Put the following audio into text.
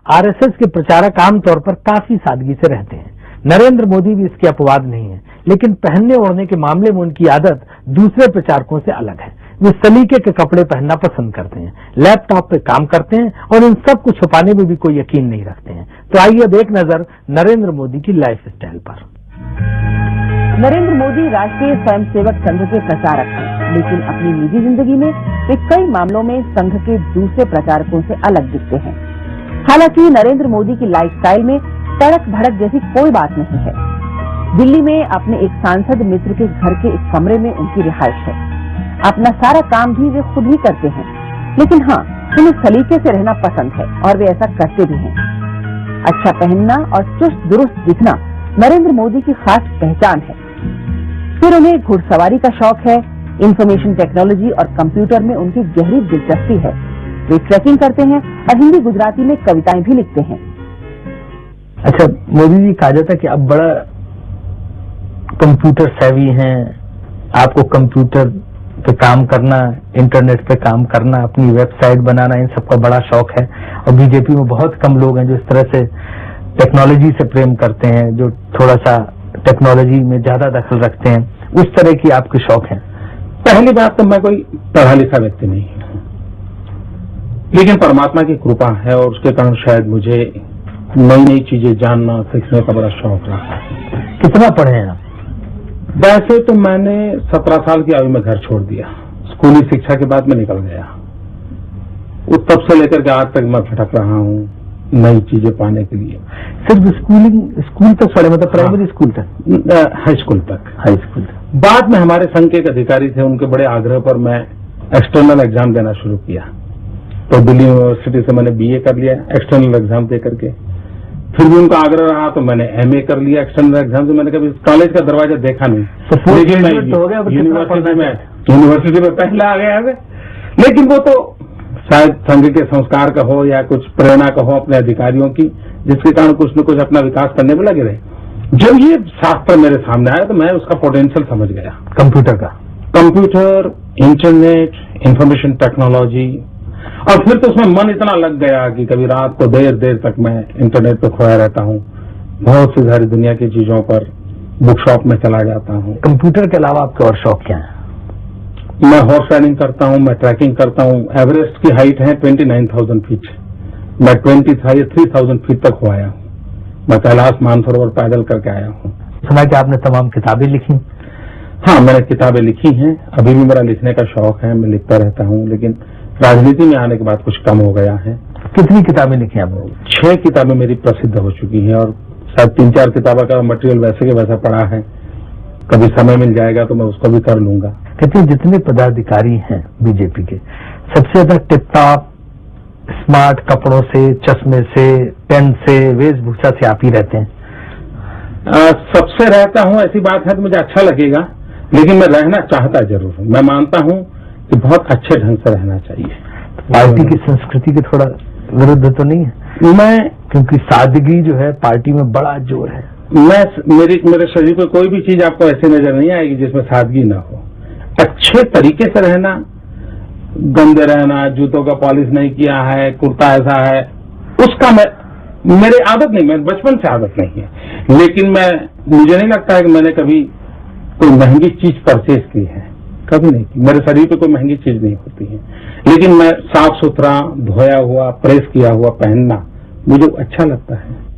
RSS के प्रचारक आमतौर पर काफी सादगी से रहते हैं। नरेंद्र मोदी भी इसके अपवाद नहीं है, लेकिन पहनने ओढ़ने के मामले में उनकी आदत दूसरे प्रचारकों से अलग है। वे सलीके के कपड़े पहनना पसंद करते हैं, लैपटॉप पे काम करते हैं और इन सब को छुपाने में भी कोई यकीन नहीं रखते हैं। तो आइए अब एक नजर नरेंद्र मोदी की लाइफ स्टाइल पर। नरेंद्र मोदी राष्ट्रीय स्वयंसेवक संघ के प्रचारक हैं, लेकिन अपनी निजी जिंदगी में वे कई मामलों में संघ के दूसरे प्रचारकों से अलग दिखते हैं। हालांकि नरेंद्र मोदी की लाइफस्टाइल में तड़क भड़क जैसी कोई बात नहीं है। दिल्ली में अपने एक सांसद मित्र के घर के एक कमरे में उनकी रिहाइश है। अपना सारा काम भी वे खुद ही करते हैं, लेकिन हाँ, उन्हें सलीके से रहना पसंद है और वे ऐसा करते भी हैं। अच्छा पहनना और चुस्त दुरुस्त दिखना नरेंद्र मोदी की खास पहचान है। फिर उन्हें घुड़सवारी का शौक है। इंफॉर्मेशन टेक्नोलॉजी और कंप्यूटर में उनकी गहरी दिलचस्पी है। वे ट्रैकिंग करते हैं और हिंदी गुजराती में कविताएं भी लिखते हैं। अच्छा, मोदी जी कहा जाता है कि अब बड़ा कंप्यूटर सेवी हैं, आपको कंप्यूटर पे काम करना, इंटरनेट पे काम करना, अपनी वेबसाइट बनाना, इन सबका बड़ा शौक है। और बीजेपी में बहुत कम लोग हैं जो इस तरह से टेक्नोलॉजी से प्रेम करते हैं, जो थोड़ा सा टेक्नोलॉजी में ज्यादा दखल रखते हैं। उस तरह की आपके शौक हैं? पहली बात तो मैं कोई पढ़ा लिखा व्यक्ति नहीं हूं, लेकिन परमात्मा की कृपा है और उसके कारण शायद मुझे नई नई चीजें जानना सीखने का बड़ा शौक रहा है। कितना पढ़े हैं आप? वैसे तो मैंने 17 साल की आयु में घर छोड़ दिया। स्कूली शिक्षा के बाद मैं निकल गया। तब से लेकर के आज तक मैं भटक रहा हूँ नई चीजें पाने के लिए। सिर्फ स्कूल तक पढ़े, मतलब प्राइमरी स्कूल तक? हाई स्कूल तक। हाई स्कूल तक। बाद में हमारे संघ के एक अधिकारी थे, उनके बड़े आग्रह पर मैं एक्सटर्नल एग्जाम देना शुरू किया। तो दिल्ली यूनिवर्सिटी से मैंने बीए कर लिया एक्सटर्नल एग्जाम दे करके। फिर भी उनका आग्रह रहा तो मैंने एमए कर लिया एक्सटर्नल एग्जाम से। मैंने कभी कॉलेज का दरवाजा देखा नहीं, लेकिन मैं यूनिवर्सिटी में पहले आ गया है। लेकिन वो तो शायद संघ के संस्कार का हो या कुछ प्रेरणा का हो अपने अधिकारियों की, जिसके कारण कुछ न कुछ अपना विकास करने में लगे रहे। जब ये शास्त्र मेरे सामने आया तो मैं उसका पोटेंशियल समझ गया। कंप्यूटर का, कंप्यूटर, इंटरनेट, इंफॉर्मेशन टेक्नोलॉजी, और फिर तो उसमें मन इतना लग गया कि कभी रात को देर देर तक मैं इंटरनेट पर खोया रहता हूँ। बहुत सी सारी दुनिया की चीजों पर बुक शॉप में चला जाता हूँ। कंप्यूटर के अलावा आपके और शौक क्या है? मैं हॉर्स राइडिंग करता हूँ, मैं ट्रैकिंग करता हूँ। एवरेस्ट की हाइट है 29,000 फीट। मैं 3,000 फीट तक हो आया हूँ। मैं कैलाश मानसरोवर पैदल करके आया हूँ। सुना कि आपने तमाम किताबें लिखी? हाँ, मैंने किताबें लिखी हैं। अभी भी मेरा लिखने का शौक है, मैं लिखता रहता हूँ, लेकिन राजनीति में आने के बाद कुछ कम हो गया है। कितनी किताबें लिखी आपने? 6 किताबें मेरी प्रसिद्ध हो चुकी हैं और शायद 3-4 किताबों का मटेरियल वैसे के वैसा पड़ा है। कभी समय मिल जाएगा तो मैं उसको भी कर लूंगा। कहते हैं जितने पदाधिकारी हैं बीजेपी के, सबसे ज्यादा टिप-टॉप स्मार्ट कपड़ों से, चश्मे से, पेन से, वेशभूषा से आप ही रहते हैं। सबसे रहता हूं ऐसी बात है तो मुझे अच्छा लगेगा, लेकिन मैं रहना चाहता जरूर हूं। मैं मानता हूं कि बहुत अच्छे ढंग से रहना चाहिए। पार्टी की संस्कृति के थोड़ा विरुद्ध तो नहीं है? मैं, क्योंकि सादगी जो है पार्टी में बड़ा जोर है। मेरे शरीर पर कोई भी चीज आपको ऐसी नजर नहीं आएगी जिसमें सादगी ना हो। अच्छे तरीके से रहना, गंदे रहना, जूतों का पॉलिश नहीं किया है, कुर्ता ऐसा है, उसका मेरे आदत नहीं, मैं बचपन से आदत नहीं है। लेकिन मुझे नहीं लगता है कि मैंने कभी कोई महंगी चीज परचेज की है, कभी नहीं की। मेरे शरीर पे कोई महंगी चीज नहीं होती है, लेकिन मैं साफ सुथरा, धोया हुआ, प्रेस किया हुआ पहनना मुझे अच्छा लगता है।